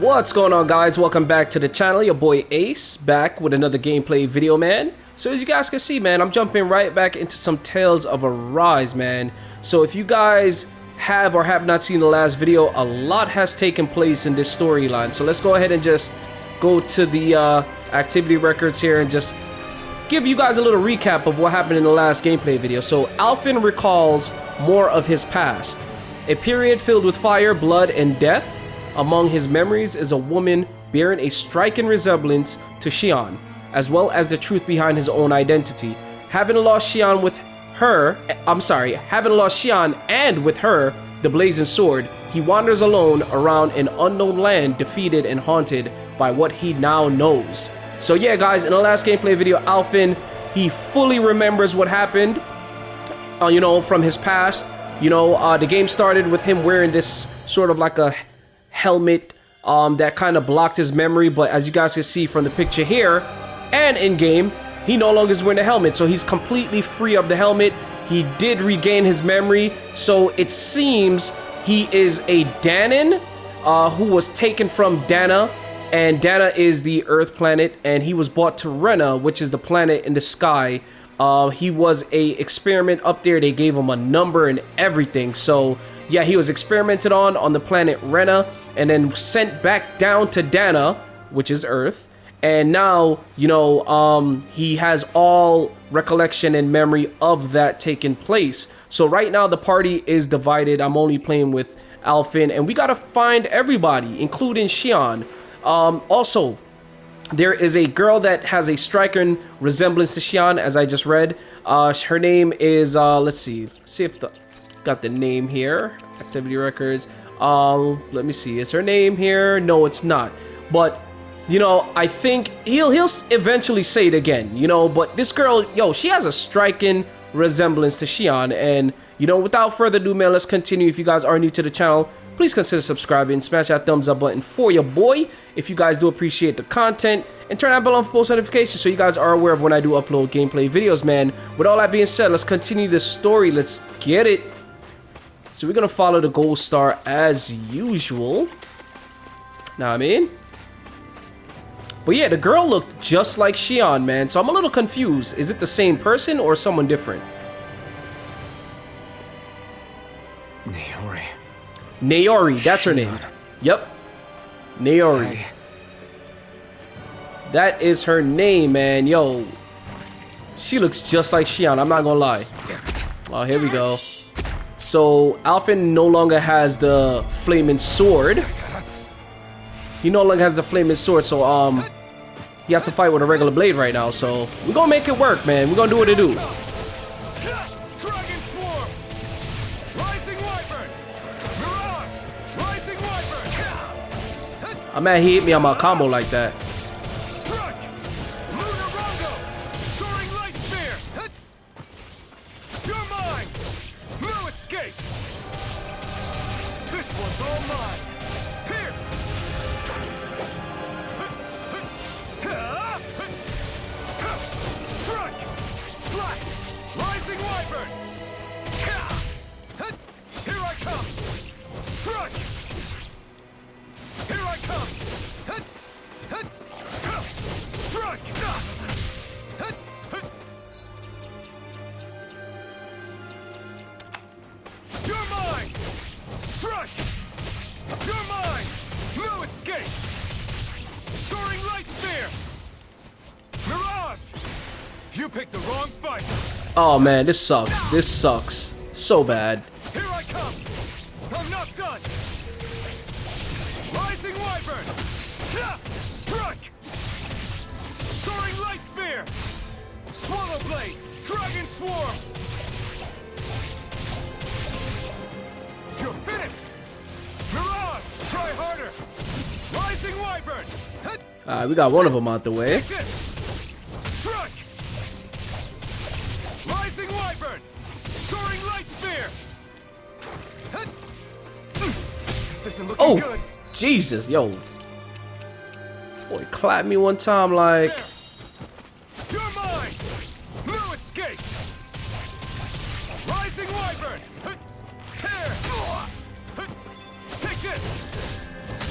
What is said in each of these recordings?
What's going on, guys? Welcome back to the channel. Your boy Ace back with another gameplay video, man. So as you guys can see, man, I'm jumping right back into some Tales of Arise, man. So if you guys have or have not seen the last video, a lot has taken place in this storyline. So let's go ahead and just go to the activity records here and just give you guys a little recap of what happened in the last gameplay video. So Alphen recalls more of his past, a period filled with fire, blood, and death. Among his memories is a woman bearing a striking resemblance to Shionne, as well as the truth behind his own identity. Having lost Shionne and with her, the blazing sword, he wanders alone around an unknown land, defeated and haunted by what he now knows. So yeah, guys, in the last gameplay video, Alphen, he fully remembers what happened, from his past. The game started with him wearing this sort of like a helmet that kind of blocked his memory, but as you guys can see from the picture here and in game, he no longer is wearing the helmet, so he's completely free of the helmet. He did regain his memory, so it seems he is a Dahnan who was taken from Dahna, and Dahna is the Earth planet, and he was brought to Rena, which is the planet in the sky. He was a experiment up there. They gave him a number and everything. So yeah, he was experimented on the planet Rena, and then sent back down to Dahna, which is Earth. And now, he has all recollection and memory of that taking place. So right now the party is divided. I'm only playing with Alphen, and we gotta find everybody, including Shionne. Also, there is a girl that has a striking resemblance to Shionne, as I just read. Her name is, let's see if got the name here. Activity records. Let me see. Is her name here? No, it's not. But, I think he'll eventually say it again, But this girl, she has a striking resemblance to Shionne. And, without further ado, man, let's continue. If you guys are new to the channel, please consider subscribing, smash that thumbs up button for your boy if you guys do appreciate the content, and turn that bell on for post notifications so you guys are aware of when I do upload gameplay videos, man. With all that being said, let's continue the story. Let's get it. So we're gonna follow the gold star as usual. Know what I mean? But yeah, the girl looked just like Shionne, man, so I'm a little confused. Is it the same person or someone different? Naori, that's her name. Yep. Naori. That is her name, man. Yo. She looks just like Shionne, I'm not gonna lie. Oh, here we go. So, Alphen no longer has the flaming sword. He no longer has the flaming sword, so, he has to fight with a regular blade right now, so we're gonna make it work, man. We're gonna do what it do. I'm mad he hit me on my combo like that. You're mine. No escape. This one's all mine. Pierce. Strike. Slash. Rising wyvern. Here I come. Strike. Here I come! Strike! You're mine! Strike! You're mine! No escape! Soaring light spear! Mirage! You picked the wrong fight! Oh man, this sucks. This sucks. So bad. Here I come! I'm not done! Rising wyvern! Strike! Soaring light spear! Swallow blade! Dragon swarm! You're finished! Mirage! Try harder! Rising wyvern! Alright, we got one of them out the way. Strike! Rising wyvern! Soaring light spear! This isn't looking good. Jesus, yo. Boy, clap me one time like. You're mine! No escape! Rising wyvern! Tear! Take this!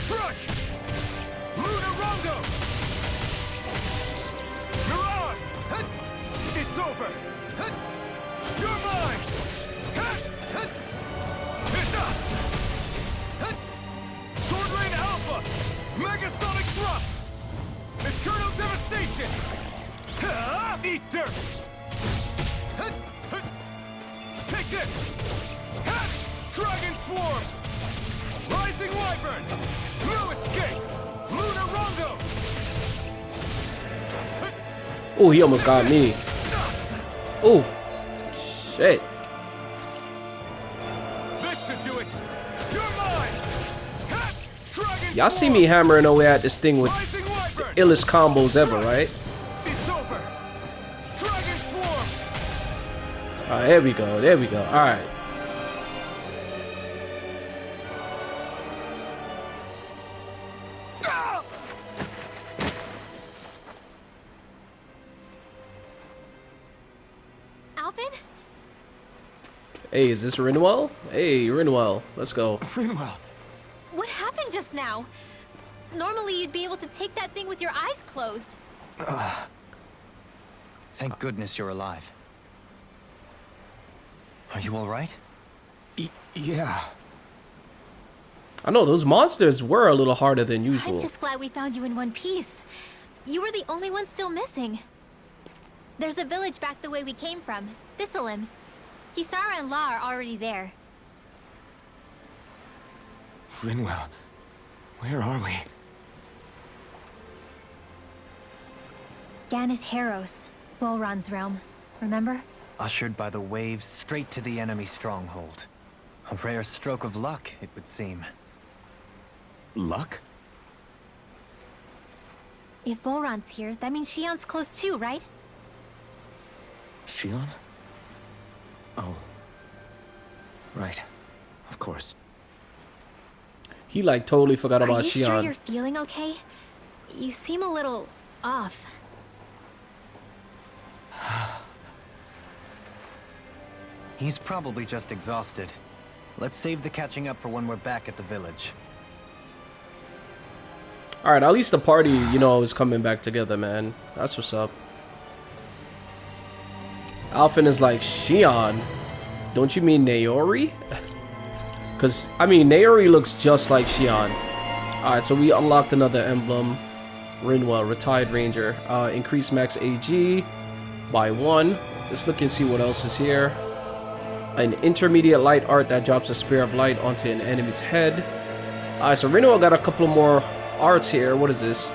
Strike! over. You're mine. Sword Rain Alpha. Megasonic thrust. Eternal devastation. Eat dirt. Take this. Dragon Swarm. Rising Wyvern. No escape. Lunar Rondo. Oh, he almost got me. Oh, shit. This should do it. You're mine. Y'all see me hammering away at this thing with Rising Wyvern. illest combos ever, right? It's over. Dragon Swarm. Alright, there we go. There we go. Alright. Alphen? Hey, is this Rinwell? Hey, Rinwell. Let's go. Rinwell. What happened just now? Normally you'd be able to take that thing with your eyes closed. Thank goodness you're alive. Are you all right? Yeah. I know those monsters were a little harder than I'm usual. just glad we found you in one piece. You were the only one still missing. There's a village back the way we came from, Thistleim. Kisara and La are already there. Rinwell. Where are we? Ganeth Heros, Volron's realm. Remember? Ushered by the waves straight to the enemy stronghold. A rare stroke of luck, it would seem. Luck? If Volron's here, that means Shionne's close too, right? Shionne? Oh. Right. Of course. He like totally forgot Are about you sure Shionne. you're feeling okay? You seem a little off. He's probably just exhausted. Let's save the catching up for when we're back at the village. Alright, at least the party, you know, is coming back together, man. That's what's up. Alphen is like, Shionne? Don't you mean Naori? Because, I mean, Naori looks just like Shionne. Alright, so we unlocked another emblem. Rinwell, Retired Ranger. Increase max AG by 1. Let's look and see what else is here. An intermediate light art that drops a spear of light onto an enemy's head. Alright, so Rinwell got a couple more arts here. What is this?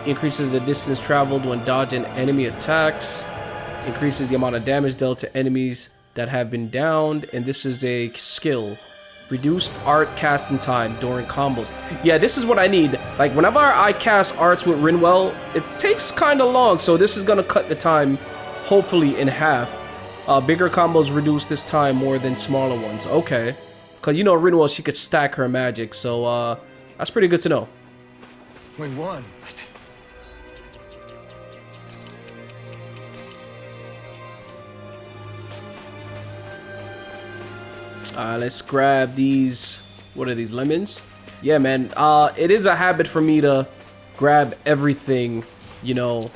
Increases the distance traveled when dodging enemy attacks. Increases the amount of damage dealt to enemies that have been downed. And this is a skill. Reduced art casting time during combos. Yeah, this is what I need. Like, whenever I cast arts with Rinwell, it takes kind of long. So this is going to cut the time, hopefully, in half. Bigger combos reduce this time more than smaller ones. Okay. Because, you know, Rinwell, she could stack her magic. So, that's pretty good to know. We won. Let's grab these. What are these, lemons? Yeah, man. It is a habit for me to grab everything, you know,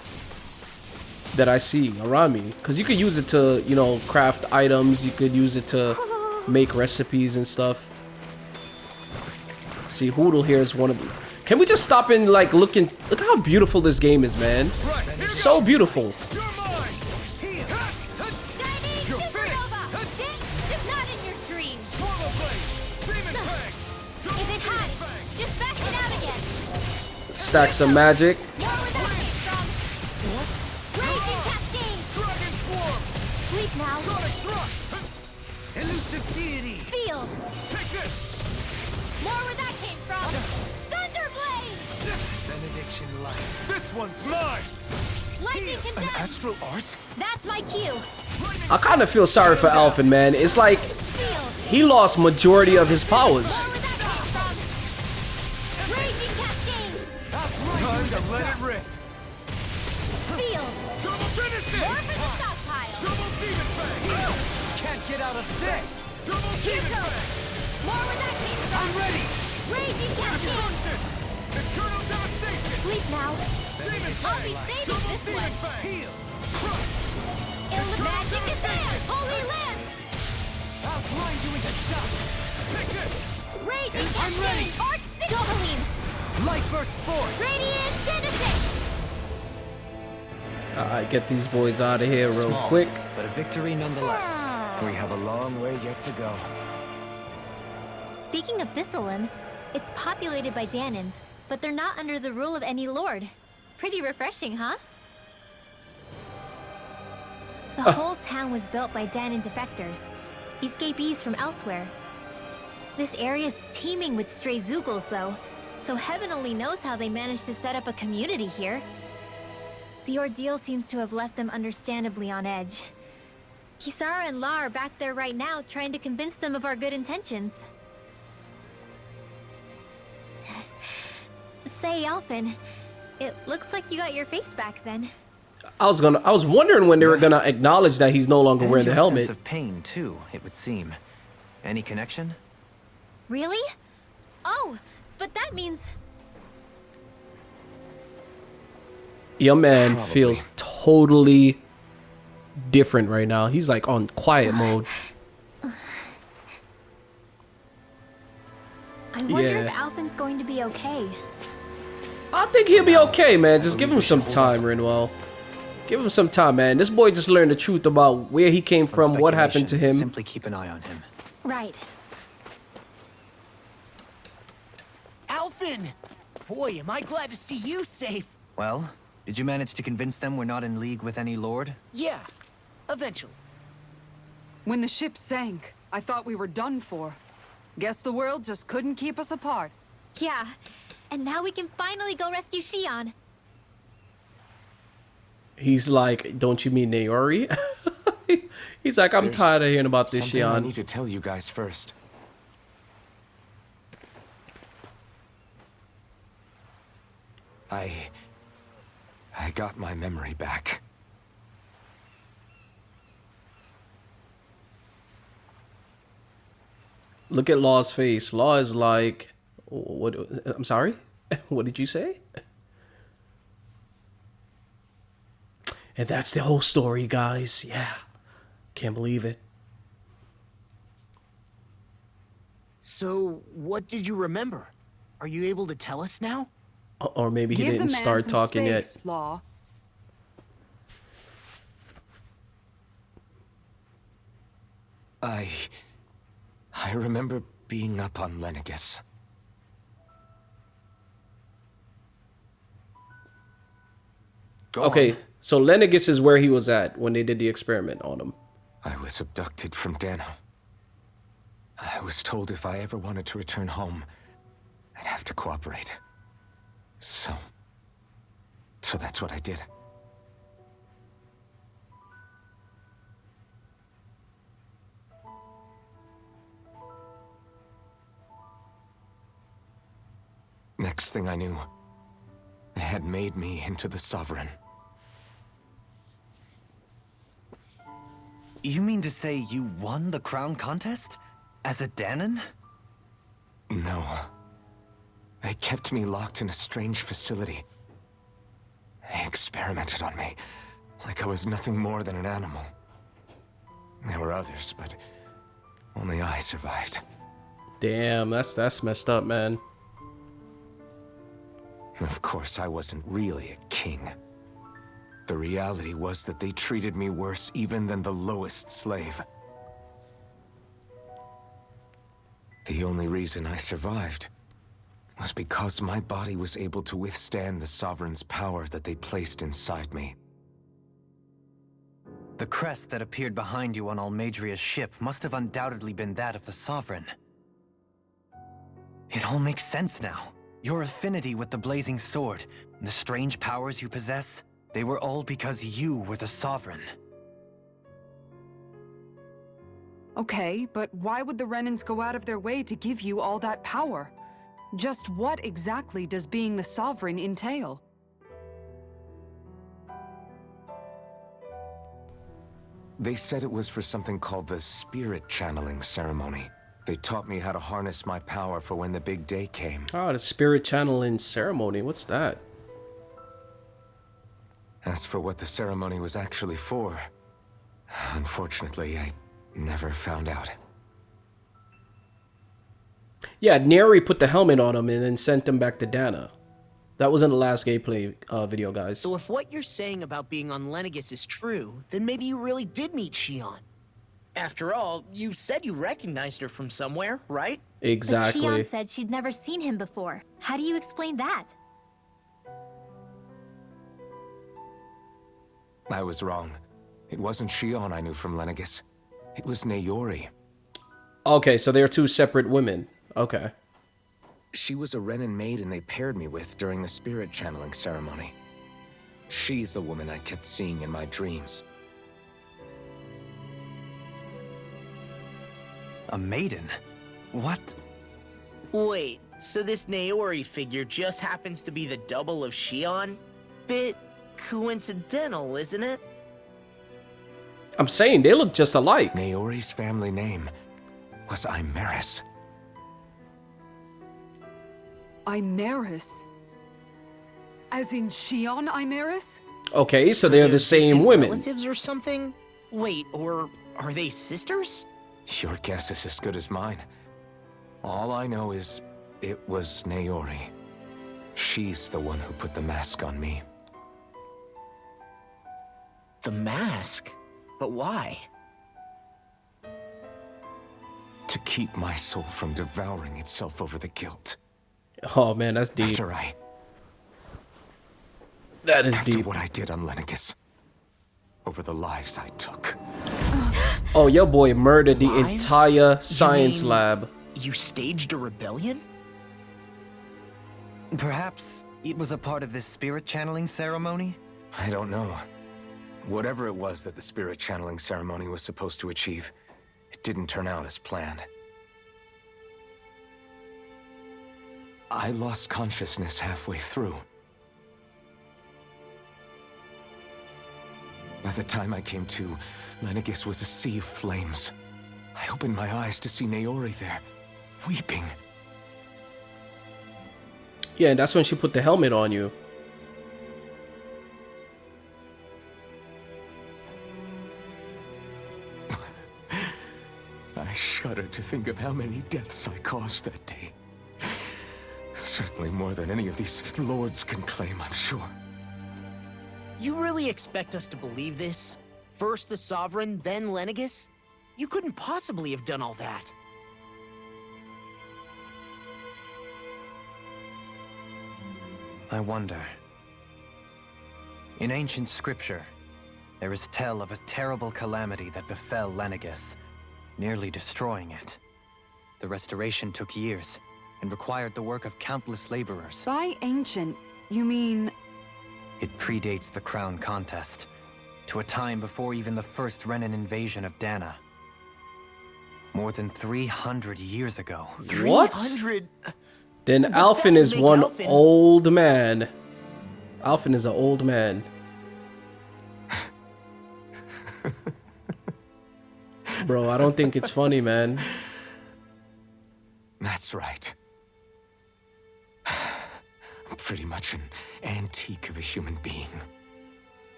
that I see around me. Because you could use it to, you know, craft items. You could use it to make recipes and stuff. See, Hoodle here is one of them. Can we just stop and, like, look how beautiful this game is, man. So beautiful. You're mine. You're just not in your dreams. Swallow blade. Demon fang. If it has, just back it out again. Stack some magic. More where that came from. Raging cascade. Dragon swarm. Sleep now. Sonic thrust. Elusive deity! Sealed. Take this. More where that came from. Thunderblade. Benediction light. This one's mine. Lightning condensed. Astral arts. That's my cue. I kind of feel sorry for Alphen, man. It's like Sealed. he lost majority of his powers. More where that came from. Raging cascade. Time to let it rip. Sealed. Double finish More it. for the stockpile. Double demon fang. Can't get out of this! Double Here demon goes. fang. More where that came from. I'm ready! Raging cascade. Explosion. Eternal devastation. Sleep now. Demon I'll be fang. saving Double this demon one. fang. Heal. Crush. Illusion Magic defense! Holy lance! I'll blind you into dust. Take this. Raging I'm ready. Captain! Arc Doubling! Light burst forth. Radiant Genesis! Alright, get these boys out of here real Small, quick. but a victory nonetheless. We have a long way yet to go. Speaking of Thistlelim, it's populated by Danans, but they're not under the rule of any lord. Pretty refreshing, huh? The whole town was built by Danan defectors, escapees from elsewhere. This area's teeming with stray Zeugles, though, so heaven only knows how they managed to set up a community here. The ordeal seems to have left them understandably on edge. Kisara and La are back there right now, trying to convince them of our good intentions. Say, Alphen, it looks like you got your face back then. I was wondering when they were gonna acknowledge that he's no longer And wearing the your helmet. sense of pain too, it would seem. Any connection? Really? Oh, but that means... Your man Probably. feels totally different right now. He's like on quiet mode. I wonder if Yeah. Alphen's going to be okay. I think he'll be okay, man. Just give him some time, Rinwell. Give him some time, man. This boy just learned the truth about where he came from, what happened to him. Simply keep an eye on him. Right. Alphen! Boy, am I glad to see you safe. Well, did you manage to convince them we're not in league with any lord? Yeah, eventually. When the ship sank, I thought we were done for. Guess the world just couldn't keep us apart. Yeah, and now we can finally go rescue Shionne. He's like, don't you mean Naori? He's like, I'm There's tired of hearing about this, something I Shionne. need to tell you guys first. I got my memory back. Look at Law's face. Law is like, what? I'm sorry? What did you say? And that's the whole story, guys. Yeah. Can't believe it. So, what did you remember? Are you able to tell us now? Or maybe he Give the didn't man start some talking yet. space, Law. I remember being up on Lenegus. Go Okay, on. so Lenegus is where he was at when they did the experiment on him. I was abducted from Dahna. I was told if I ever wanted to return home, I'd have to cooperate. So that's what I did. Next thing I knew, they had made me into the Sovereign. You mean to say you won the crown contest? As a Danan? No. They kept me locked in a strange facility. They experimented on me, like I was nothing more than an animal. There were others, but only I survived. Damn, that's messed up, man. Of course, I wasn't really a king. The reality was that they treated me worse even than the lowest slave. The only reason I survived was because my body was able to withstand the Sovereign's power that they placed inside me. The crest that appeared behind you on Almadria's ship must have undoubtedly been that of the Sovereign. It all makes sense now. Your affinity with the Blazing Sword, and the strange powers you possess, they were all because you were the Sovereign. Okay, but why would the Renans go out of their way to give you all that power? Just what exactly does being the Sovereign entail? They said it was for something called the Spirit Channeling Ceremony. They taught me how to harness my power for when the big day came. Oh, the spirit channeling ceremony. What's that? As for what the ceremony was actually for, Unfortunately, I never found out. Yeah, Neri put the helmet on him and then sent him back to Dahna. That was in the last gameplay video, guys. So if what you're saying about being on Lenegis is true, then maybe you really did meet Shionne. After all, you said you recognized her from somewhere, right? Exactly. But Shionne said she'd never seen him before. How do you explain that? I was wrong. It wasn't Shionne I knew from Lenegis. It was Naori. Okay, so they're two separate women. Okay. She was a Renin maiden they paired me with during the spirit channeling ceremony. She's the woman I kept seeing in my dreams. A maiden? What? Wait, so this Naori figure just happens to be the double of Shionne? Bit coincidental, isn't it? I'm saying they look just alike. Naori's family name was Imeris. Imeris? As in Shionne Imeris? Okay, so they're the same distant women. Relatives or something? Wait, or are they sisters? Your guess is as good as mine. All I know is it was Naori. She's the one who put the mask on me. The mask? But why? To keep my soul from devouring itself over the guilt. Oh man, that's deep. That is After deep. what I did on Lenegis. Over the lives I took. Oh, your boy murdered the Lives? entire science mean- lab. You staged a rebellion? Perhaps it was a part of this spirit channeling ceremony? I don't know. Whatever it was that the spirit channeling ceremony was supposed to achieve, it didn't turn out as planned. I lost consciousness halfway through. By the time I came to, Lenegis was a sea of flames. I opened my eyes to see Naori there, weeping. Yeah, and that's when she put the helmet on you. I shudder to think of how many deaths I caused that day. Certainly more than any of these lords can claim, I'm sure. You really expect us to believe this? First the Sovereign, then Lenegis? You couldn't possibly have done all that. I wonder. In ancient scripture, there is tell of a terrible calamity that befell Lenegis, nearly destroying it. The restoration took years, and required the work of countless laborers. By ancient, you mean... It predates the crown contest, to a time before even the first Renin invasion of Dahna. More than 300 years ago. What? 300? Then But Alphen that is would make one Alphen- old man. Alphen is an old man. Bro, I don't think it's funny, man. That's right. I'm pretty much an antique of a human being.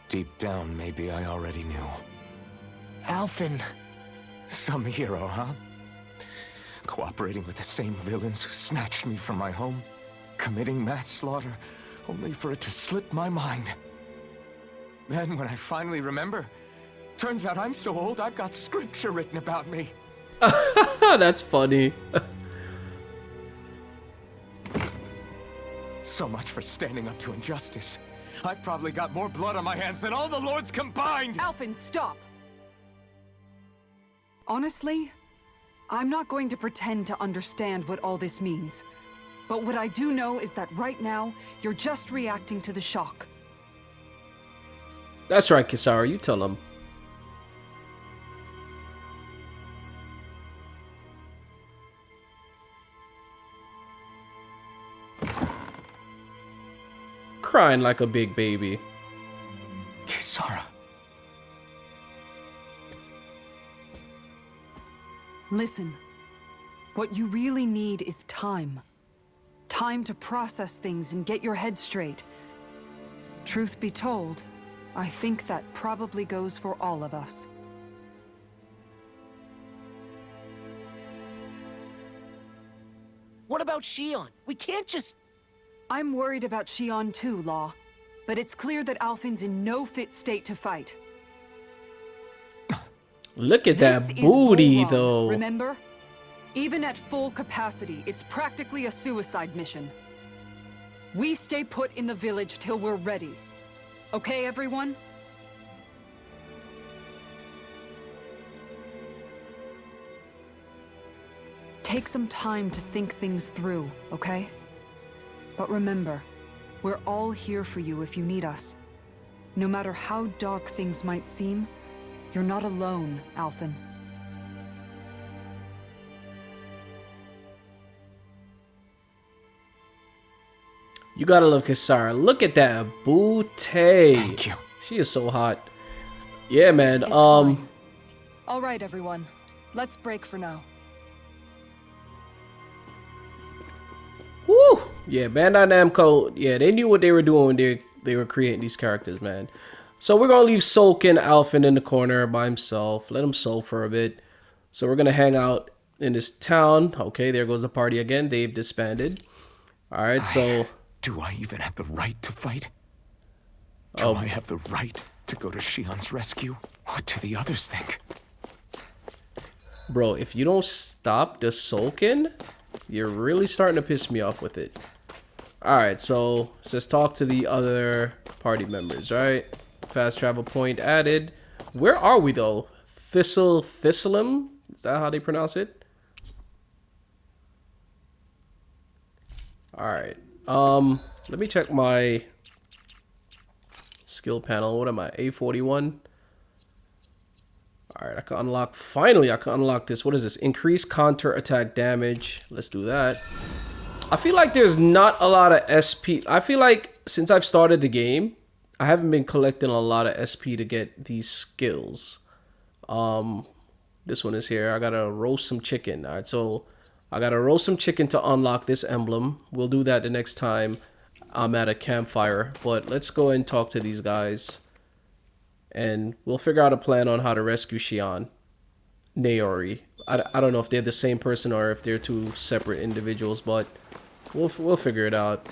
Deep down, maybe I already knew. Alphen. Some hero, huh? Cooperating with the same villains who snatched me from my home, committing mass slaughter, only for it to slip my mind. Then, when I finally remember, turns out I'm so old I've got scripture written about me. That's funny. So much for standing up to injustice. I've probably got more blood on my hands than all the lords combined! Alphen, stop! Honestly, I'm not going to pretend to understand what all this means. But what I do know is that right now, you're just reacting to the shock. That's right, Kisara, you tell him. Crying like a big baby. Kisara. Listen, what you really need is time. Time to process things and get your head straight. Truth be told, I think that probably goes for all of us. What about Shionne? We can't just... I'm worried about Shionne too, Law. But it's clear that Alphen's in no fit state to fight. Look at This that is booty, Wulong, though. remember? Even at full capacity, it's practically a suicide mission. We stay put in the village till we're ready. Okay, everyone? Take some time to think things through, okay? But remember, we're all here for you if you need us. No matter how dark things might seem, you're not alone, Alphen. You gotta love Kisara. Look at that booty. Thank you. She is so hot. Yeah, man. It's fine. All right, everyone. Let's break for now. Woo! Yeah, Bandai Namco. Yeah, they knew what they were doing when they were creating these characters, man. So we're gonna leave Sulkin Alphen in the corner by himself. Let him sulk for a bit. So we're gonna hang out in this town. Okay, there goes the party again. They've disbanded. All right, so. Do I even have the right to fight? Do I have the right to go to Shionne's rescue? What do the others think? Bro, if you don't stop the sulking, you're really starting to piss me off with it. Alright, so it says talk to the other party members, right? Fast travel point added. Where are we, though? Thistleum? Is that how they pronounce it? Alright. Let me check my skill panel. What am I? A41? Alright, I can unlock... Finally, I can unlock this. What is this? Increase counter attack damage. Let's do that. I feel like there's not a lot of SP. I feel like since I've started the game, I haven't been collecting a lot of SP to get these skills. This one is here. I gotta roast some chicken. Alright, so I gotta roast some chicken to unlock this emblem. We'll do that the next time I'm at a campfire. But let's go and talk to these guys. And we'll figure out a plan on how to rescue Shionne. Naori. I don't know if they're the same person or if they're two separate individuals, but we'll figure it out.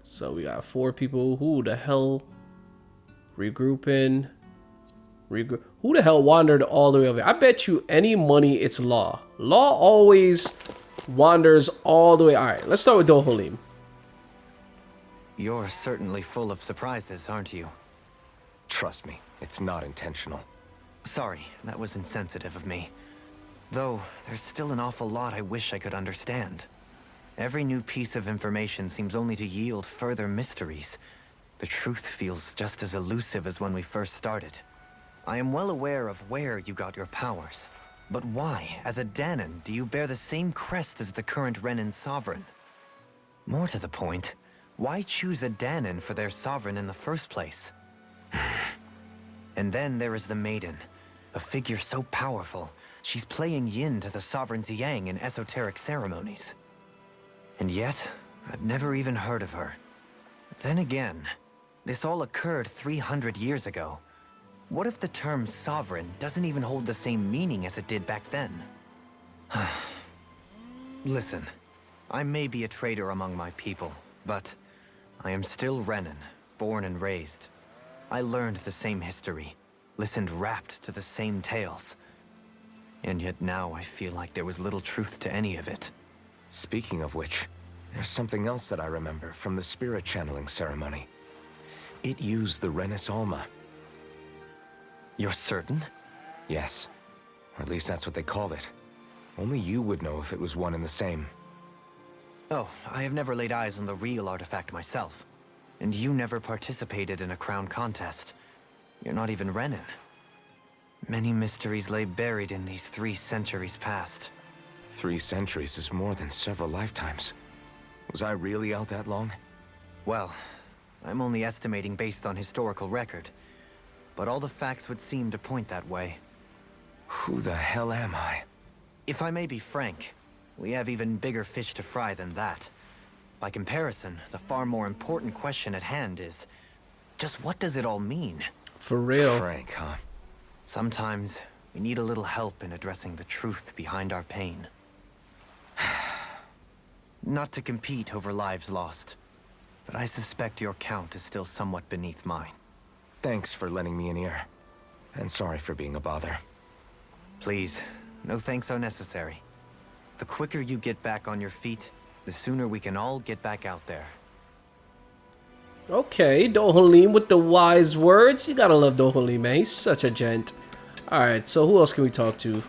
So we got 4 people. Who the hell? Regrouping. Who the hell wandered all the way over here? I bet you any money it's Law. Law always wanders all the way. Alright, let's start with Dohalim. You're certainly full of surprises, aren't you? Trust me, it's not intentional. Sorry, that was insensitive of me. Though, there's still an awful lot I wish I could understand. Every new piece of information seems only to yield further mysteries. The truth feels just as elusive as when we first started. I am well aware of where you got your powers. But why, as a Dahnan, do you bear the same crest as the current Renan sovereign? More to the point, why choose a Dahnan for their sovereign in the first place? And then there is the Maiden, a figure so powerful, she's playing yin to the sovereign's yang in esoteric ceremonies. And yet, I've never even heard of her. Then again, this all occurred 300 years ago. What if the term sovereign doesn't even hold the same meaning as it did back then? Listen, I may be a traitor among my people, but I am still Renan, born and raised. I learned the same history, listened rapt to the same tales. And yet now I feel like there was little truth to any of it. Speaking of which, there's something else that I remember from the spirit channeling ceremony. It used the Renis Alma. You're certain? Yes. Or at least that's what they called it. Only you would know if it was one and the same. Oh, I have never laid eyes on the real artifact myself. And you never participated in a crown contest. You're not even Renan. Many mysteries lay buried in these 3 centuries past. 3 centuries is more than several lifetimes. Was I really out that long? Well, I'm only estimating based on historical record. But all the facts would seem to point that way. Who the hell am I? If I may be frank, we have even bigger fish to fry than that. By comparison, the far more important question at hand is, just what does it all mean? For real. Frank, huh? Sometimes we need a little help in addressing the truth behind our pain. Not to compete over lives lost, but I suspect your count is still somewhat beneath mine. Thanks for lending me an ear. And sorry for being a bother. Please, no thanks are necessary. The quicker you get back on your feet, the sooner we can all get back out there. Okay, Dohalim with the wise words. You gotta love Dohalim, man. He's such a gent. Alright, so who else can we talk to?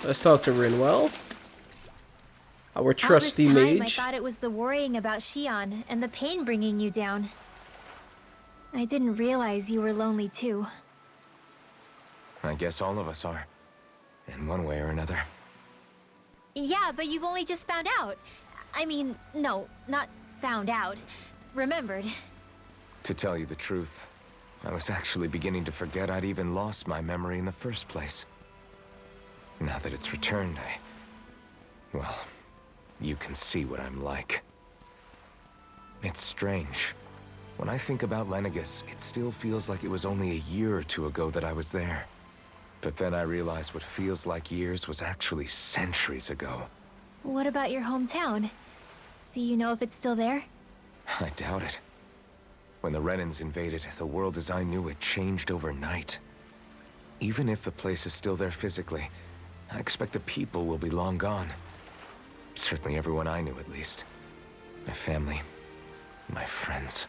Let's talk to Rinwell. Our trusty All this time, mage. I thought it was the worrying about Shionne and the pain bringing you down. I didn't realize you were lonely too. I guess all of us are. In one way or another. Yeah, but you've only just found out. I mean, no, not found out. Remembered. To tell you the truth, I was actually beginning to forget I'd even lost my memory in the first place. Now that it's returned, well, you can see what I'm like. It's strange. When I think about Lenegis, it still feels like it was only a year or two ago that I was there. But then I realized what feels like years was actually centuries ago. What about your hometown? Do you know if it's still there? I doubt it. When the Renans invaded, the world as I knew it changed overnight. Even if the place is still there physically, I expect the people will be long gone. Certainly everyone I knew, at least. My family, my friends.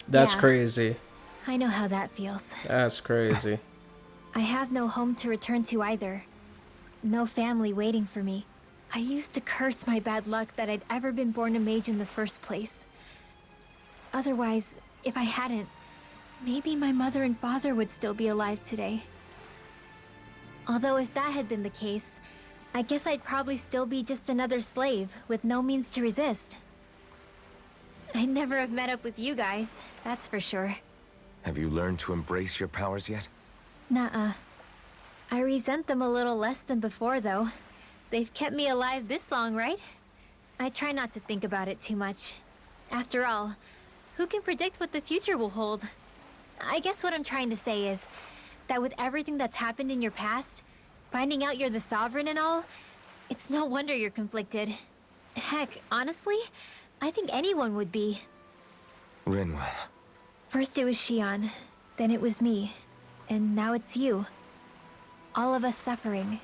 That's Yeah. crazy. I know how that feels. That's crazy. I have no home to return to either. No family waiting for me. I used to curse my bad luck that I'd ever been born a mage in the first place. Otherwise, if I hadn't, maybe my mother and father would still be alive today. Although if that had been the case, I guess I'd probably still be just another slave with no means to resist. I'd never have met up with you guys, that's for sure. Have you learned to embrace your powers yet? Nuh-uh. I resent them a little less than before, though. They've kept me alive this long, right? I try not to think about it too much. After all, who can predict what the future will hold? I guess what I'm trying to say is that with everything that's happened in your past, finding out you're the Sovereign and all, it's no wonder you're conflicted. Heck, honestly, I think anyone would be. Rinwell. First it was Shionne, then it was me, and now it's you. All of us suffering,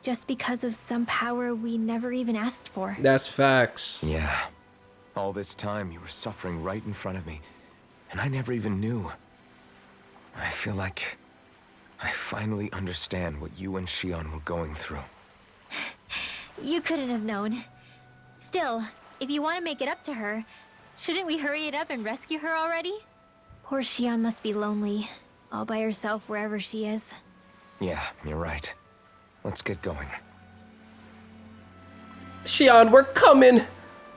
just because of some power we never even asked for. That's facts. Yeah. All this time you were suffering right in front of me, and I never even knew. I feel like I finally understand what you and Shionne were going through. You couldn't have known. Still, if you want to make it up to her, shouldn't we hurry it up and rescue her already? Poor Shionne must be lonely, all by herself wherever she is. Yeah, you're right. Let's get going. Shionne, we're coming.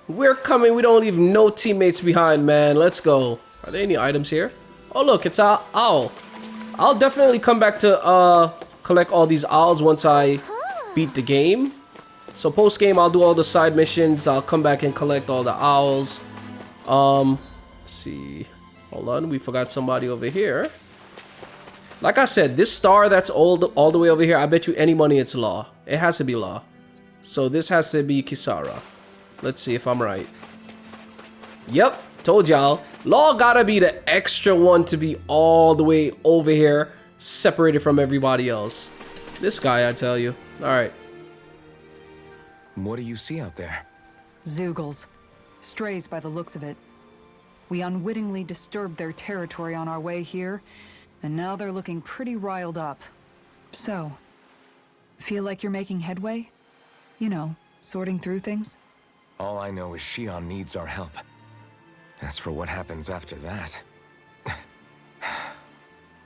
We're coming. We don't leave no teammates behind, man. Let's go. Are there any items here? Oh, look, it's an owl. I'll definitely come back to collect all these owls once I beat the game. So post-game, I'll do all the side missions. I'll come back and collect all the owls. Let's see. Hold on, we forgot somebody over here. Like I said, this star that's all the way over here, I bet you any money it's Law. It has to be Law. So this has to be Kisara. Let's see if I'm right. Yep, told y'all. Law gotta be the extra one to be all the way over here, separated from everybody else. This guy, I tell you. Alright. What do you see out there? Zeugles. Strays by the looks of it. We unwittingly disturbed their territory on our way here, and now they're looking pretty riled up. So, feel like you're making headway? You know, sorting through things? All I know is Shionne needs our help. As for what happens after that...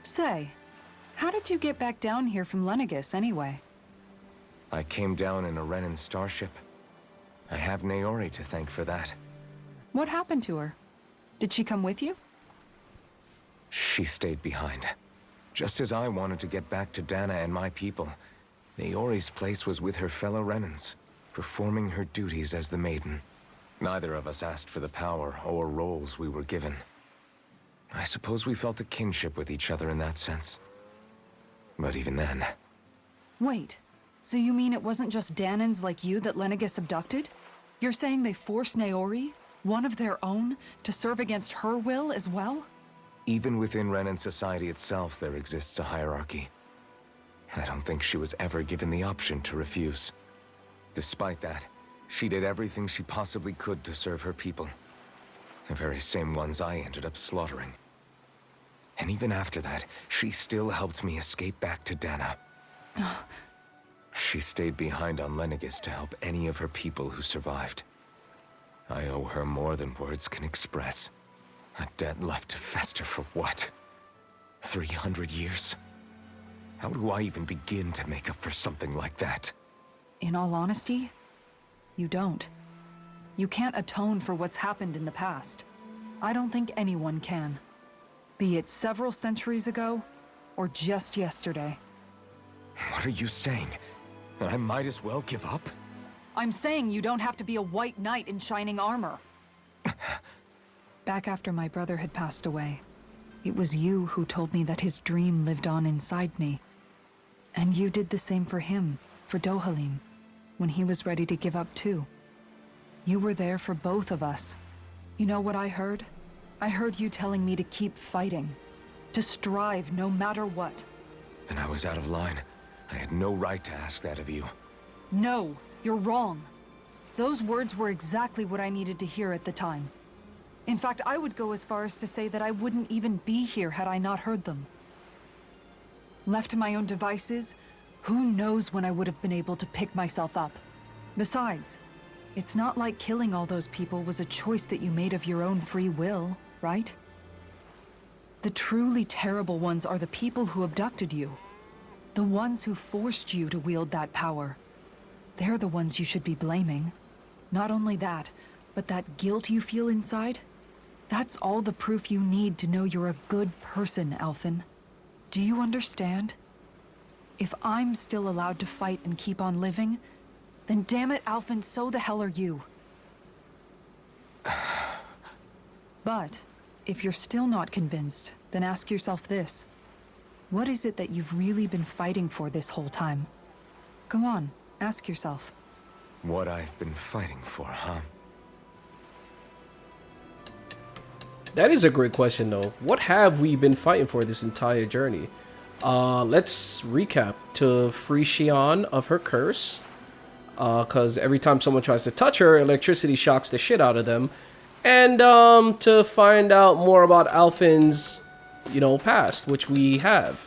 Say, how did you get back down here from Lenegis, anyway? I came down in a Renan starship. I have Naori to thank for that. What happened to her? Did she come with you? She stayed behind. Just as I wanted to get back to Dahna and my people, Naori's place was with her fellow Renans, performing her duties as the Maiden. Neither of us asked for the power or roles we were given. I suppose we felt a kinship with each other in that sense. But even then... Wait, so you mean it wasn't just Dahnans like you that Lenegis abducted? You're saying they forced Naori, one of their own, to serve against her will as well? Even within Renan society itself, there exists a hierarchy. I don't think she was ever given the option to refuse. Despite that, she did everything she possibly could to serve her people. The very same ones I ended up slaughtering. And even after that, she still helped me escape back to Dahna. She stayed behind on Lenegis to help any of her people who survived. I owe her more than words can express. A debt left to fester for what? 300 years? How do I even begin to make up for something like that? In all honesty, you don't. You can't atone for what's happened in the past. I don't think anyone can. Be it several centuries ago, or just yesterday. What are you saying? That I might as well give up? I'm saying you don't have to be a white knight in shining armor. Back after my brother had passed away, it was you who told me that his dream lived on inside me. And you did the same for him, for Dohalim, when he was ready to give up too. You were there for both of us. You know what I heard? I heard you telling me to keep fighting, to strive no matter what. And I was out of line. I had no right to ask that of you. No, you're wrong. Those words were exactly what I needed to hear at the time. In fact, I would go as far as to say that I wouldn't even be here had I not heard them. Left to my own devices, who knows when I would have been able to pick myself up. Besides, it's not like killing all those people was a choice that you made of your own free will, right? The truly terrible ones are the people who abducted you. The ones who forced you to wield that power. They're the ones you should be blaming. Not only that, but that guilt you feel inside, that's all the proof you need to know you're a good person, Alphen. Do you understand? If I'm still allowed to fight and keep on living, then damn it, Alphen, so the hell are you. But, if you're still not convinced, then ask yourself this. What is it that you've really been fighting for this whole time? Go on, ask yourself. What I've been fighting for, huh? That is a great question, though. What have we been fighting for this entire journey? Let's recap. To free Shionne of her curse. Because every time someone tries to touch her, electricity shocks the shit out of them. And to find out more about Alphen's, past, which we have.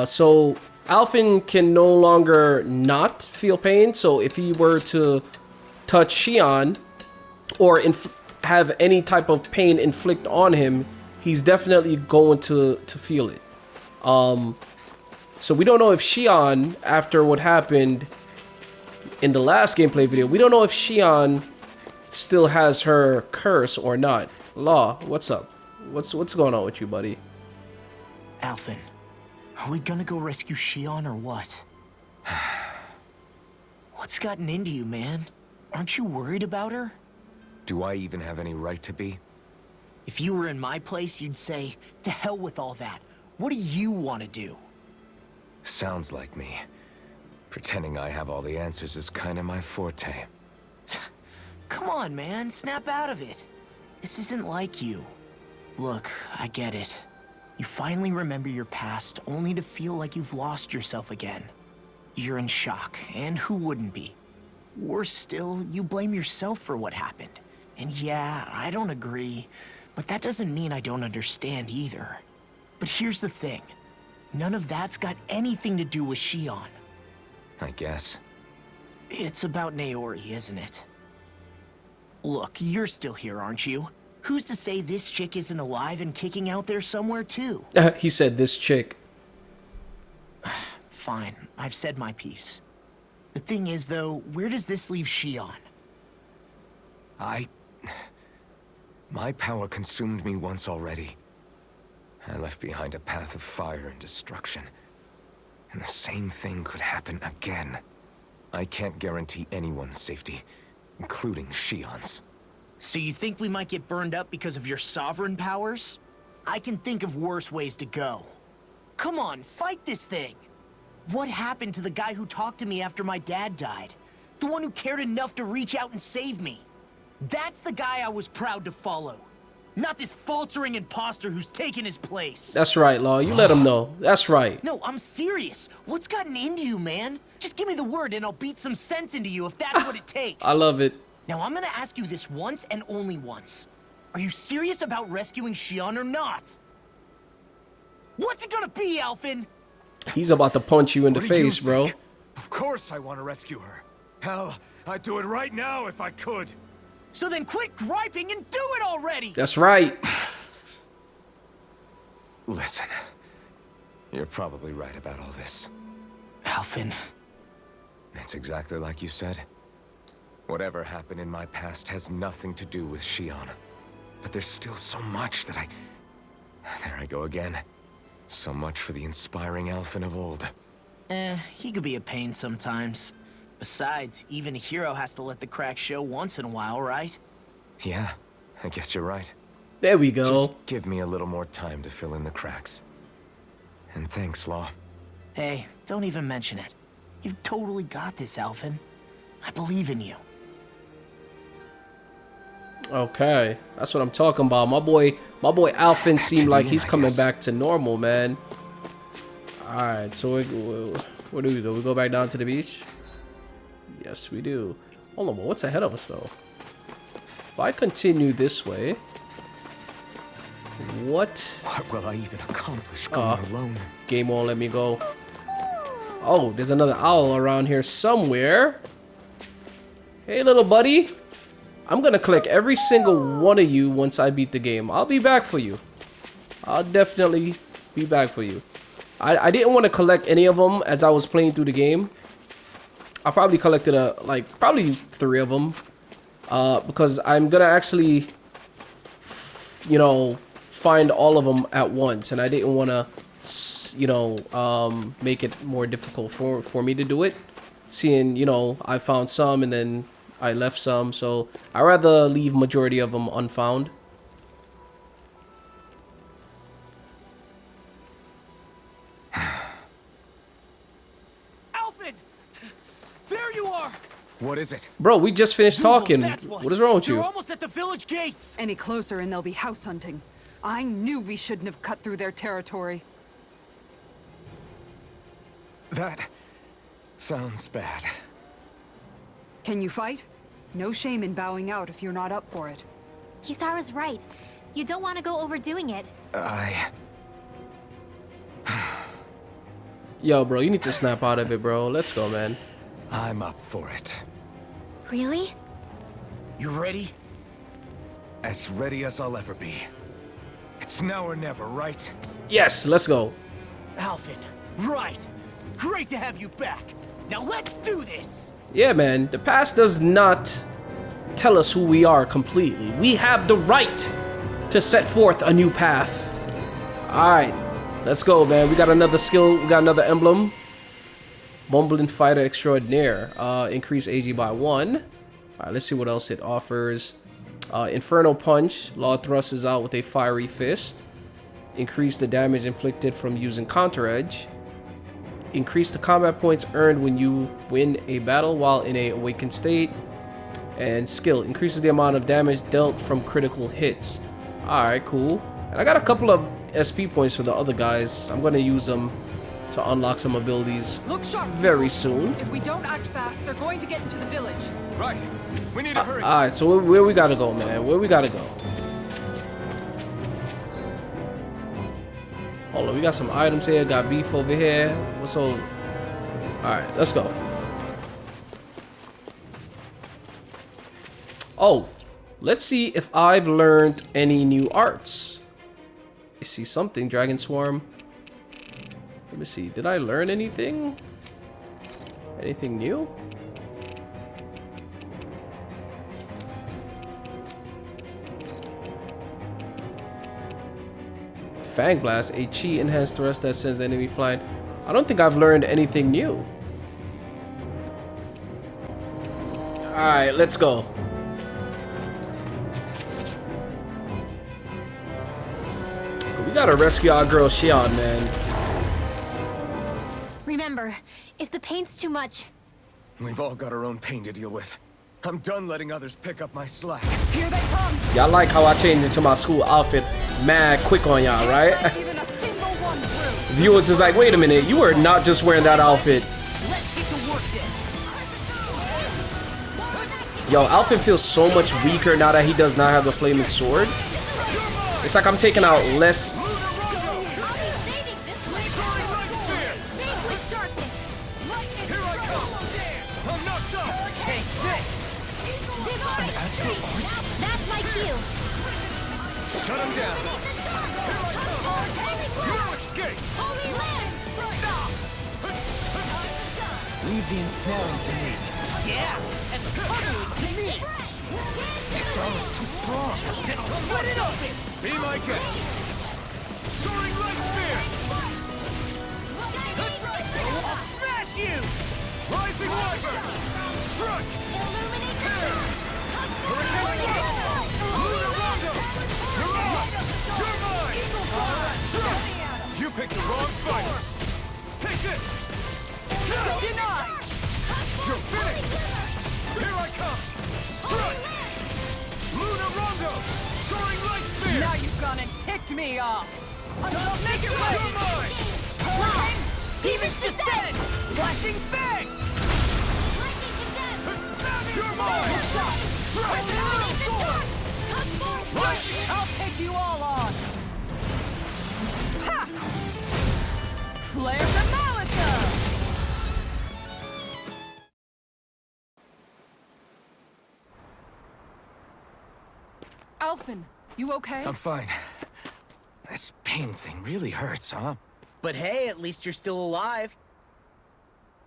So Alphen can no longer not feel pain. So if he were to touch Shionne, or have any type of pain inflict on him, he's definitely going to feel it. So we don't know if Shionne, after what happened in the last gameplay video, we don't know if Shionne still has her curse or not. Law, what's up? What's going on with you, buddy? Alphen, are we gonna go rescue Shionne or what? What's gotten into you, man? Aren't you worried about her? Do I even have any right to be? If you were in my place, you'd say, to hell with all that. What do you want to do? Sounds like me. Pretending I have all the answers is kind of my forte. Come on, man. Snap out of it. This isn't like you. Look, I get it. You finally remember your past, only to feel like you've lost yourself again. You're in shock, and who wouldn't be? Worse still, you blame yourself for what happened. And yeah, I don't agree, but that doesn't mean I don't understand either. But here's the thing. None of that's got anything to do with Shionne. I guess. It's about Naori, isn't it? Look, you're still here, aren't you? Who's to say this chick isn't alive and kicking out there somewhere too? He said this chick. Fine, I've said my piece. The thing is, though, where does this leave Shionne? My power consumed me once already. I left behind a path of fire and destruction. And the same thing could happen again. I can't guarantee anyone's safety, including Shionne's. So you think we might get burned up because of your sovereign powers? I can think of worse ways to go. Come on, fight this thing! What happened to the guy who talked to me after my dad died? The one who cared enough to reach out and save me? That's the guy I was proud to follow. Not this faltering imposter who's taken his place. That's right, Law. You let him know. That's right. No, I'm serious. What's gotten into you, man? Just give me the word and I'll beat some sense into you if that's what it takes. I love it. Now I'm gonna ask you this once and only once. Are you serious about rescuing Shionne or not? What's it gonna be, Alphen? He's about to punch you in the What do you face, bro. think? Of course I want to rescue her. Hell, I'd do it right now if I could. So then quit griping and do it already! That's right. Listen, you're probably right about all this. Alphen. It's exactly like you said. Whatever happened in my past has nothing to do with Shionne. But there's still so much that I... There I go again. So much for the inspiring Alphen of old. He could be a pain sometimes. Besides, even a hero has to let the cracks show once in a while, right? Yeah, I guess you're right. There we go. Just give me a little more time to fill in the cracks. And thanks, Law. Hey, don't even mention it. You've totally got this, Alphen. I believe in you. Okay, that's what I'm talking about. My boy Alphen seemed like he's coming back to normal, man. All right, so where do we go? We go back down to the beach. Yes, we do. Hold on, what's ahead of us though? If I continue this way, what will I even accomplish going alone? Game won't let me go. Oh, there's another owl around here somewhere. Hey, little buddy. I'm gonna collect every single one of you once I beat the game. I'll be back for you. I'll definitely be back for you. I didn't want to collect any of them as I was playing through the game. I probably collected probably 3 of them. Because I'm gonna actually, you know, find all of them at once, and I didn't want to, you know, make it more difficult for me to do it. Seeing, you know, I found some and then I left some, so I'd rather leave majority of them unfound. Alphen! There you are! What is it? Bro, we just finished talking. That's What is wrong with You're you? almost at the village gates! Any closer and they'll be house hunting. I knew we shouldn't have cut through their territory. That sounds bad. Can you fight? No shame in bowing out if you're not up for it. Kisara's right. You don't want to go overdoing it. Yo, bro, you need to snap out of it, bro. Let's go, man. I'm up for it. Really? You ready? As ready as I'll ever be. It's now or never, right? Yes, let's go. Alphen, right. Great to have you back. Now let's do this! Yeah, man, the past does not tell us who we are completely. We have the right to set forth a new path. Alright, let's go, man. We got another skill, we got another emblem. Bumbling Fighter Extraordinaire. Increase AG by 1. Alright, let's see what else it offers. Inferno Punch. Law thrusts out with a fiery fist. Increase the damage inflicted from using Counter Edge. Increase the combat points earned when you win a battle while in a awakened state. And skill increases the amount of damage dealt from critical hits. Alright, cool. And I got a couple of SP points for the other guys. I'm gonna use them to unlock some abilities Look sharp. very soon. If we don't act fast, they're going to get into the village. Right. We need to hurry. Alright, so where we gotta go, man? Where we gotta go? Hold on, we got some items here. Got beef over here. What's all? Alright, let's go. Oh, let's see if I've learned any new arts. I see something. Dragon Swarm. Let me see. Did I learn anything? Anything new? Fang Blast, a chi enhanced thrust that sends the enemy flying. I don't think I've learned anything new. Alright, let's go. We gotta rescue our girl Shionne, man. Remember, if the pain's too much, We've all got our own pain to deal with. I'm done letting others pick up my slack. Here they come. Y'all like how I changed into my school outfit mad quick on y'all, right? Even a single one through. Viewers is like, wait a minute, you were not just wearing that outfit. Let's get to work then. Yo, Alphen feels so much weaker now that he does not have the flaming sword. It's like I'm taking out less. that's my cue. Shut him down. You escape. Holy land! Leave the ensnaring to me. Yeah, and cuddling to me. It's almost too strong. Put it open. Be my guest. Soaring light spear. Smash you. Rising wyvern. Strike. Tear. You picked the wrong fighter! Take this! Denied. You're finished! Here I come! Strike! Luna Rondo! Soaring light spear! Now you've gone and ticked me off. Make it You're right. mine! Demon's Descent. Flashing Fang. You're mine! I'll take you all on. Ha! Flare the Malika! Alphen, you okay? I'm fine. This pain thing really hurts, huh? But hey, at least you're still alive.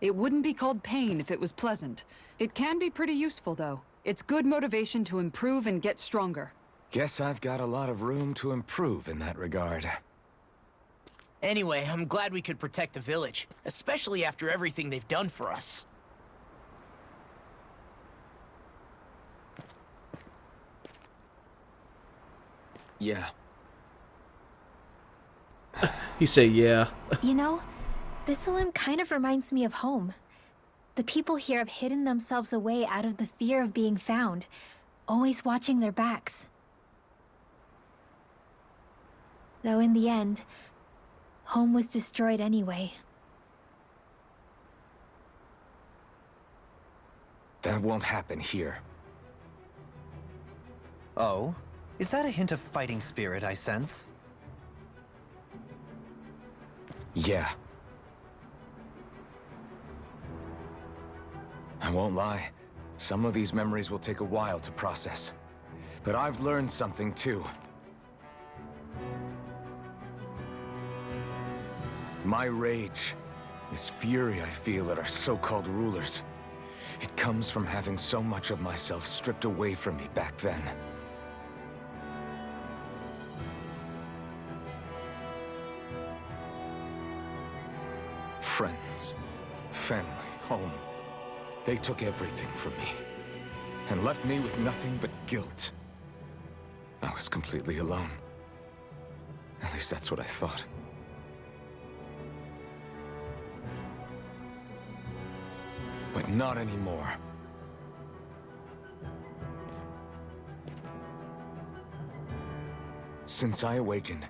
It wouldn't be called pain if it was pleasant. It can be pretty useful, though. It's good motivation to improve and get stronger. Guess I've got a lot of room to improve in that regard. Anyway, I'm glad we could protect the village, especially after everything they've done for us. Yeah. He said, yeah. You know, this limb kind of reminds me of home. The people here have hidden themselves away out of the fear of being found, always watching their backs. Though in the end, home was destroyed anyway. That won't happen here. Oh? Is that a hint of fighting spirit I sense? Yeah. I won't lie. Some of these memories will take a while to process. But I've learned something too. My rage, this fury I feel at our so-called rulers, it comes from having so much of myself stripped away from me back then. Friends, family, home. They took everything from me, and left me with nothing but guilt. I was completely alone. At least that's what I thought. But not anymore. Since I awakened,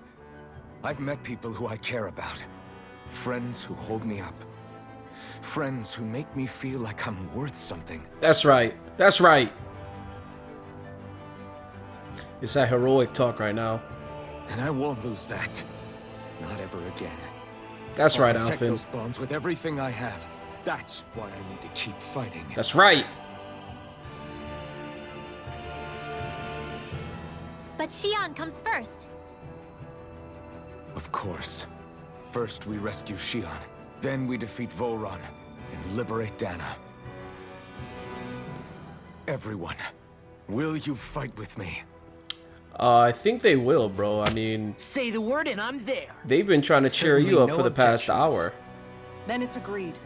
I've met people who I care about. Friends who hold me up. Friends who make me feel like I'm worth something. That's right. That's right. It's that heroic talk right now. And I won't lose that. Not ever again. That's right, I'll protect Alphen. those bonds with everything I have. That's why I need to keep fighting. That's right. But Shionne comes first. Of course. First we rescue Shionne, then we defeat Volron and liberate Dahna. Everyone, will you fight with me? I think they will, bro. I mean, Say the word and I'm there. they've been trying to cheer Certainly you up no for the past objections. hour. Then it's agreed.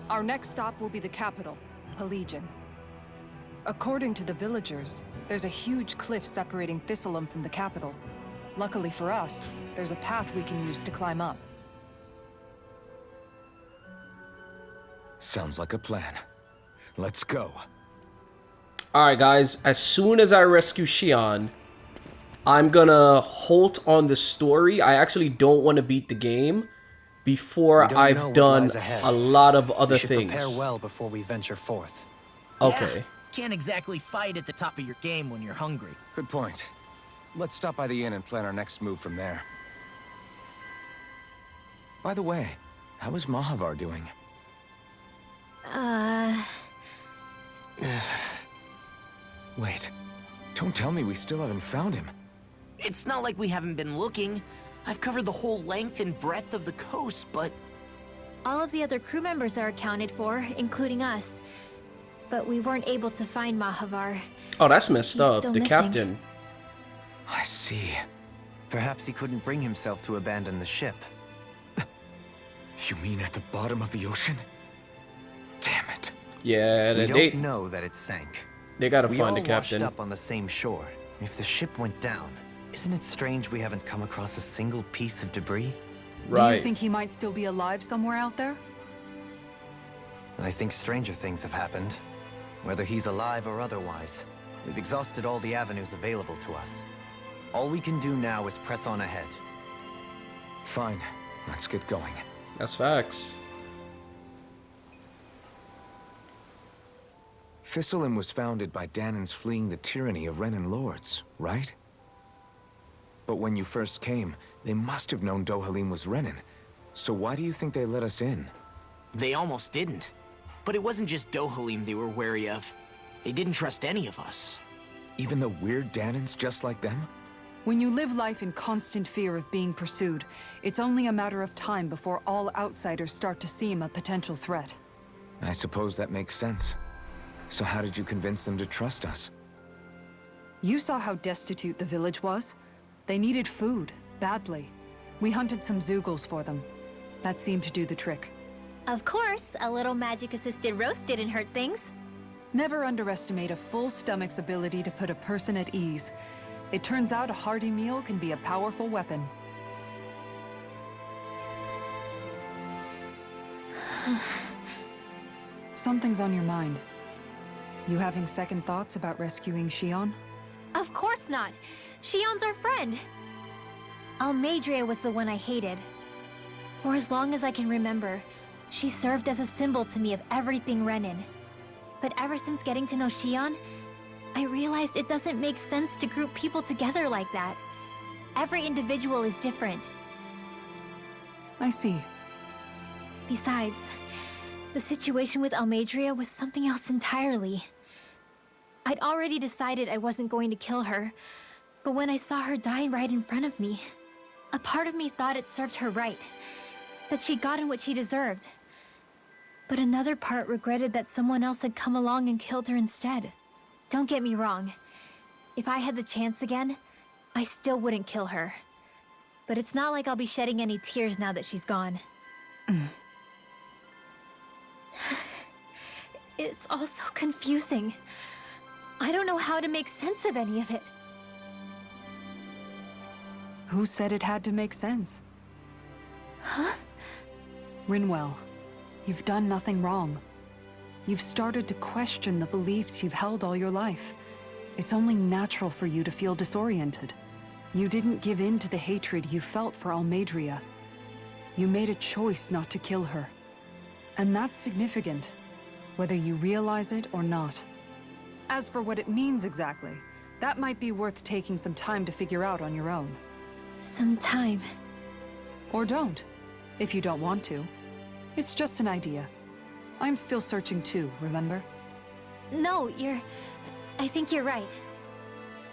Our next stop will be the capital, Pelagian. According to the villagers, there's a huge cliff separating Thistleum from the capital. Luckily for us, there's a path we can use to climb up. Sounds like a plan. Let's go. Alright guys, as soon as I rescue Shionne, I'm gonna halt on the story. I actually don't want to beat the game before I've done a lot of other things. Prepare well before we venture forth. Okay. Yeah, can't exactly fight at the top of your game when you're hungry. Good point. Let's stop by the inn and plan our next move from there. By the way, how is Mahavar doing? Wait, don't tell me we still haven't found him. It's not like we haven't been looking. I've covered the whole length and breadth of the coast, but... All of the other crew members are accounted for, including us. But we weren't able to find Mahavar. Oh, that's messed He's up. still The missing. captain. I see. Perhaps he couldn't bring himself to abandon the ship. You mean at the bottom of the ocean? Damn it. Yeah, We they don't know that it sank. they gotta We find all the captain. washed up on the same shore. If the ship went down, isn't it strange we haven't come across a single piece of debris? Do Right. you think he might still be alive somewhere out there? I think stranger things have happened. Whether he's alive or otherwise, we've exhausted all the avenues available to us. All we can do now is press on ahead. Fine, let's get going. That's facts. Thistleum was founded by Danans fleeing the tyranny of Renan lords, right? But when you first came, they must have known Dohalim was Renan. So why do you think they let us in? They almost didn't. But it wasn't just Dohalim they were wary of. They didn't trust any of us. Even the weird Danans just like them? When you live life in constant fear of being pursued, it's only a matter of time before all outsiders start to seem a potential threat. I suppose that makes sense. So how did you convince them to trust us? You saw how destitute the village was. They needed food, badly. We hunted some Zeugles for them. That seemed to do the trick. Of course, a little magic-assisted roast didn't hurt things. Never underestimate a full stomach's ability to put a person at ease. It turns out a hearty meal can be a powerful weapon. Something's on your mind. You having second thoughts about rescuing Shionne? Of course not. Shionne's our friend. Almeidrea was the one I hated. For as long as I can remember, she served as a symbol to me of everything Renan. But ever since getting to know Shionne, I realized it doesn't make sense to group people together like that. Every individual is different. I see. Besides, the situation with Almeidrea was something else entirely. I'd already decided I wasn't going to kill her, but when I saw her die right in front of me, a part of me thought it served her right, that she'd gotten what she deserved. But another part regretted that someone else had come along and killed her instead. Don't get me wrong. If I had the chance again, I still wouldn't kill her. But it's not like I'll be shedding any tears now that she's gone. It's all so confusing. I don't know how to make sense of any of it. Who said it had to make sense? Huh? Rinwell, you've done nothing wrong. You've started to question the beliefs you've held all your life. It's only natural for you to feel disoriented. You didn't give in to the hatred you felt for Almeidrea. You made a choice not to kill her. And that's significant, whether you realize it or not. As for what it means exactly, that might be worth taking some time to figure out on your own. Some time. Or don't, if you don't want to. It's just an idea. I'm still searching too, remember? No, I think you're right.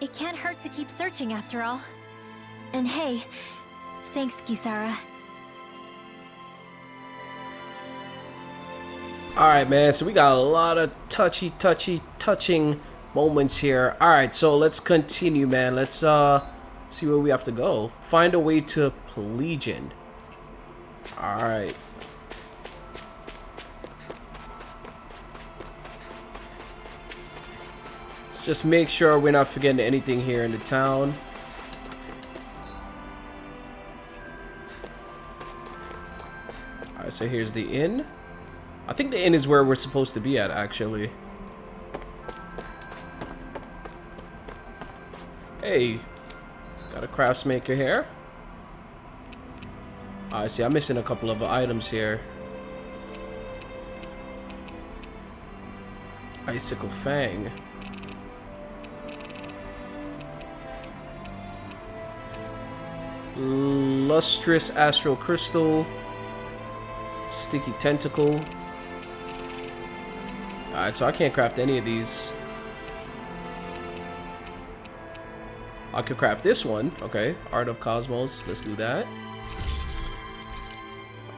It can't hurt to keep searching after all. And hey, thanks, Kisara. Alright, man, so we got a lot of touching moments here. Alright, so let's continue, man. Let's see where we have to go. Find a way to Pelegion. Alright. just make sure we're not forgetting anything here in the town. Alright, so here's the inn. I think the inn is where we're supposed to be at, actually. Hey, got a craftsmaker here. I see, I'm missing a couple of items here. Icicle Fang. Lustrous Astral Crystal. Sticky Tentacle. Alright, so I can't craft any of these. I could craft this one. Okay, Art of Cosmos. Let's do that.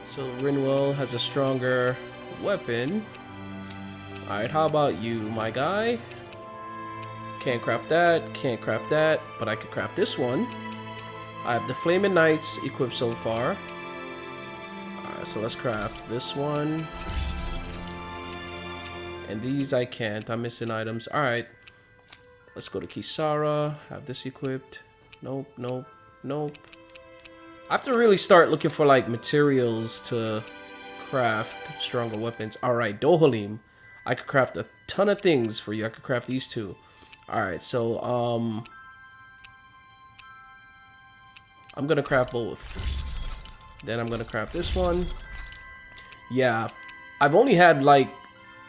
So Rinwell has a stronger weapon. Alright, how about you, my guy? Can't craft that, can't craft that, but I could craft this one. I have the Flaming Knights equipped so far. Alright, so let's craft this one. And these I can't, I'm missing items. Alright, let's go to Kisara, have this equipped. Nope, nope, nope. I have to really start looking for like materials to craft stronger weapons. Alright, Dohalim. I could craft a ton of things for you. I could craft these two. Alright, so I'm gonna craft both. Then I'm gonna craft this one. Yeah, I've only had like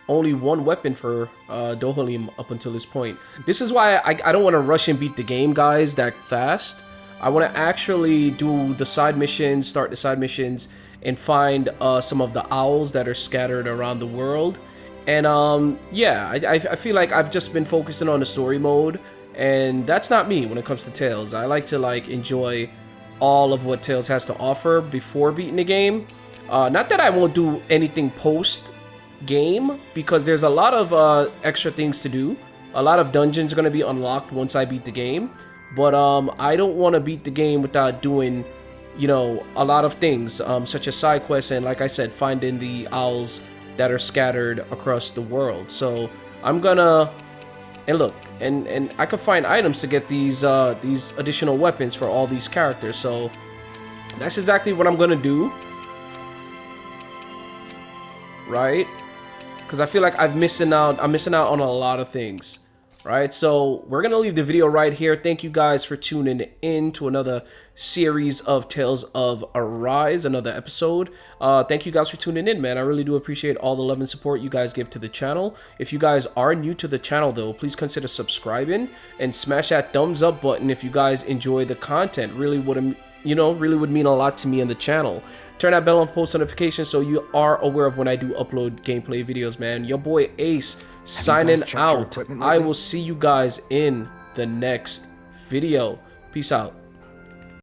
only one weapon for Dohalim up until this point. This is why I don't want to rush and beat the game, guys, that fast. I want to actually do the side missions, start the side missions, and find some of the owls that are scattered around the world. And yeah, I feel like I've just been focusing on the story mode, and that's not me when it comes to Tales. I like to like enjoy all of what Tales has to offer before beating the game. Not that I won't do anything post game, because there's a lot of extra things to do. A lot of dungeons are going to be unlocked once I beat the game. But I don't want to beat the game without doing, you know, a lot of things, such as side quests and, like I said, finding the owls that are scattered across the world. So I'm gonna, and look, and I could find items to get these additional weapons for all these characters. So that's exactly what I'm gonna do, right? Because I feel like I'm missing out on a lot of things. Right, so we're gonna leave the video right here. Thank you guys for tuning in to another series of Tales of Arise, another episode. Thank you guys for tuning in, man. I really do appreciate all the love and support you guys give to the channel. If you guys are new to the channel, though, please consider subscribing and smash that thumbs up button if you guys enjoy the content. Really would, you know, really would mean a lot to me and the channel. Turn that bell on post notifications so you are aware of when I do upload gameplay videos, man. Your boy Ace signing out. I will see you guys in the next video. Peace out.